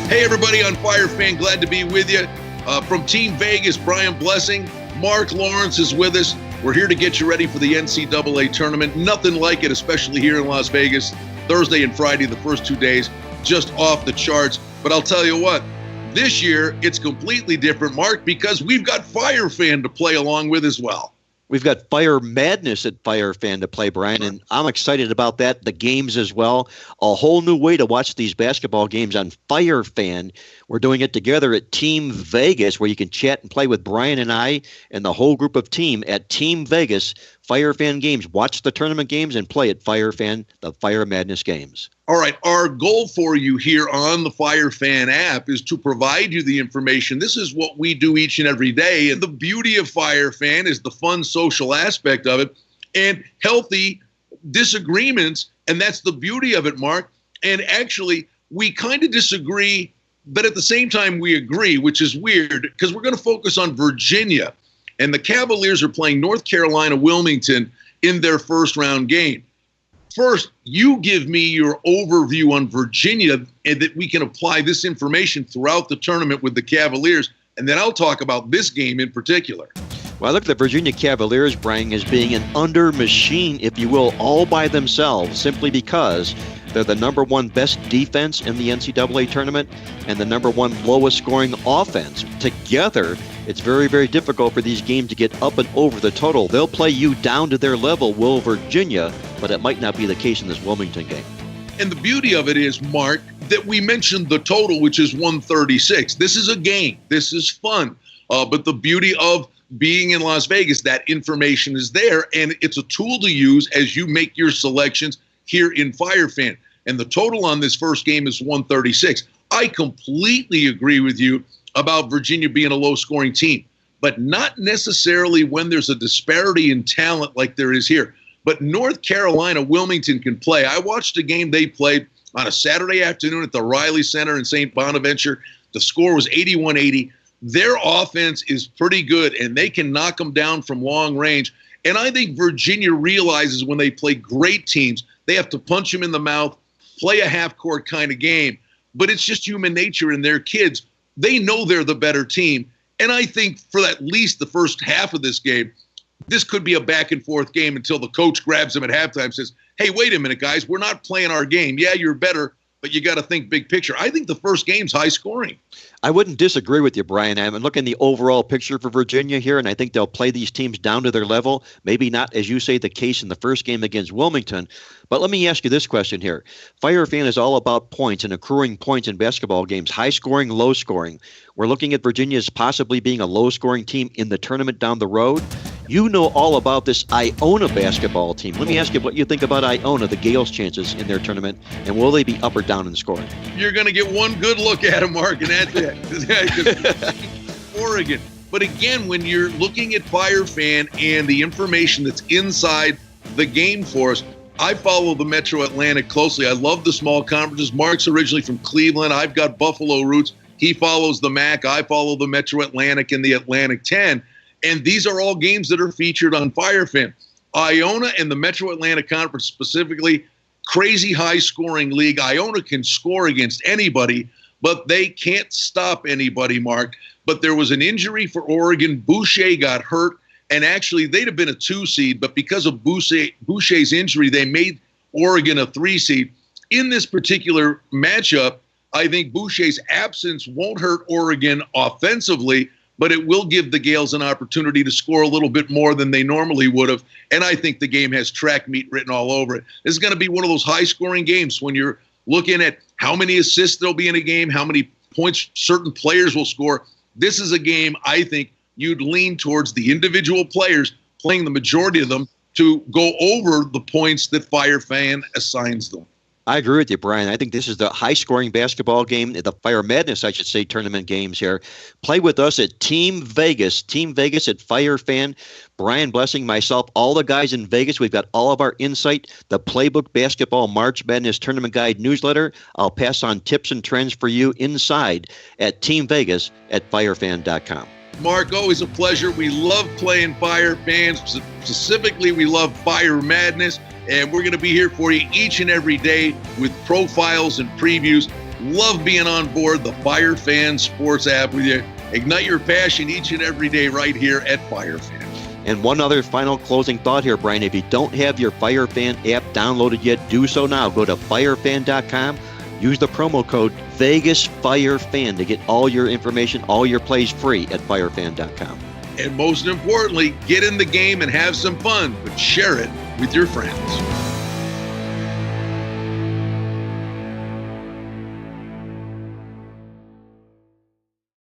Hey, everybody on Fire Fan, glad to be with you. From Team Vegas, Brian Blessing, Mark Lawrence is with us. We're here to get you ready for the NCAA tournament. Nothing like it, especially here in Las Vegas. Thursday and Friday, the first 2 days, just off the charts. But I'll tell you what, this year it's completely different, Mark, because we've got Fire Fan to play along with as well. We've got Fire Madness at Fire Fan to play, Brian, and I'm excited about that. The games as well. A whole new way to watch these basketball games on Fire Fan. We're doing it together at Team Vegas, where you can chat and play with Brian and I and the whole group of team at Team Vegas. Fire Fan games. Watch the tournament games and play at Fire Fan, the Fire Madness games. All right, our goal for you here on the Fire Fan app is to provide you the information. This is what we do each and every day. And the beauty of Fire Fan is the fun social aspect of it and healthy disagreements. And that's the beauty of it, Mark. And actually, we kind of disagree, but at the same time we agree, which is weird because we're going to focus on Virginia. And the Cavaliers are playing North Carolina Wilmington in their first round game. First, you give me your overview on Virginia and that we can apply this information throughout the tournament with the Cavaliers, and then I'll talk about this game in particular. Well, I look at the Virginia Cavaliers, Brian, as being an under machine, if you will, all by themselves, simply because they're the number one best defense in the NCAA tournament and the number one lowest scoring offense. Together, it's very, very difficult for these games to get up and over the total. They'll play you down to their level, will Virginia, but it might not be the case in this Wilmington game. And the beauty of it is, Mark, that we mentioned the total, which is 136. This is a game. This is fun. But the beauty of being in Las Vegas, that information is there, and it's a tool to use as you make your selections here in Fire Fan. And the total on this first game is 136. I completely agree with you about Virginia being a low-scoring team, but not necessarily when there's a disparity in talent like there is here. But North Carolina, Wilmington can play. I watched a game they played on a Saturday afternoon at the Riley Center in St. Bonaventure. The score was 81-80. Their offense is pretty good, and they can knock them down from long range. And I think Virginia realizes when they play great teams, they have to punch them in the mouth, play a half-court kind of game. But it's just human nature in their kids. They know they're the better team. And I think for at least the first half of this game, this could be a back-and-forth game until the coach grabs them at halftime and says, hey, wait a minute, guys, we're not playing our game. Yeah, you're better, but you got to think big picture. I think the first game's high-scoring. I wouldn't disagree with you, Brian. I'm looking at the overall picture for Virginia here, and I think they'll play these teams down to their level. Maybe not, as you say, the case in the first game against Wilmington. But let me ask you this question here. Fire Fan is all about points and accruing points in basketball games, high scoring, low scoring. We're looking at Virginia as possibly being a low scoring team in the tournament down the road. You know all about this Iona basketball team. Let me ask you what you think about Iona, the Gales' chances in their tournament, and will they be up or down in scoring? You're going to get one good look at them, Mark, and that's it. Oregon. But again, when you're looking at Fire Fan and the information that's inside the game for us, I follow the Metro Atlantic closely. I love the small conferences. Mark's originally from Cleveland. I've got Buffalo roots. He follows the MAC. I follow the Metro Atlantic and the Atlantic 10. And these are all games that are featured on Fire Fan. Iona and the Metro Atlantic Conference specifically, crazy high-scoring league. Iona can score against anybody, but they can't stop anybody, Mark. But there was an injury for Oregon. Boucher got hurt, and actually they'd have been a 2 seed, but because of Boucher's injury, they made Oregon a 3 seed. In this particular matchup, I think Boucher's absence won't hurt Oregon offensively, but it will give the Gales an opportunity to score a little bit more than they normally would have. And I think the game has track meet written all over it. This is going to be one of those high-scoring games when you're looking at how many assists there'll be in a game, how many points certain players will score. This is a game I think you'd lean towards the individual players playing the majority of them to go over the points that Fire Fan assigns them. I agree with you, Brian. I think this is the high-scoring basketball game, the Fire Madness, I should say, tournament games here. Play with us at Team Vegas at Fire Fan. Brian Blessing, myself, all the guys in Vegas. We've got all of our insight, the Playbook Basketball March Madness Tournament Guide newsletter. I'll pass on tips and trends for you inside at Team Vegas at firefan.com. Mark, always a pleasure. We love playing Fire Fans. Specifically, we love Fire Madness. And we're going to be here for you each and every day with profiles and previews. Love being on board the Fire Fan Sports app with you. Ignite your passion each and every day right here at Fire Fan. And one other final closing thought here, Brian. If you don't have your Fire Fan app downloaded yet, do so now. Go to firefan.com. Use the promo code VegasFireFan to get all your information, all your plays free at firefan.com. And most importantly, get in the game and have some fun, but share it with your friends.